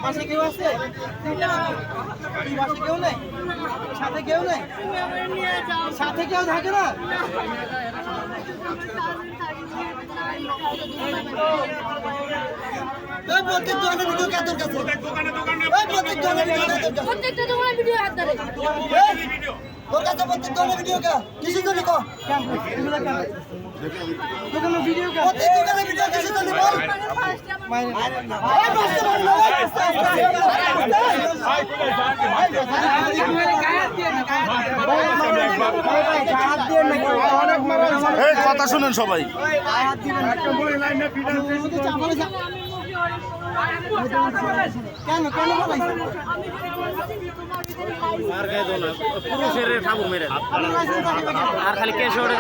পাশে কেউ আছে? পাশে কেউ নেই? সাথে কেউ নেই? সাথে কেউ থাকে না? প্রত্যেক দোকানে ভিডিও কে তোর কাছে? প্রত্যেক দোকানে ভিডিও কে তোর কাছে? প্রত্যেকটা দোকানে ভিডিও হাত ধরে তোর কাছে প্রত্যেক দোকানে ভিডিও কে? কিছু তো লিখো। দোকানে ভিডিও কে? প্রত্যেক দোকানে ভিডিও কিছু তো লিখো। কথা শুনেন সবাই। কেন কেন পুরুষের ঠাকুর মেরে আর খালি কেশ ওঠে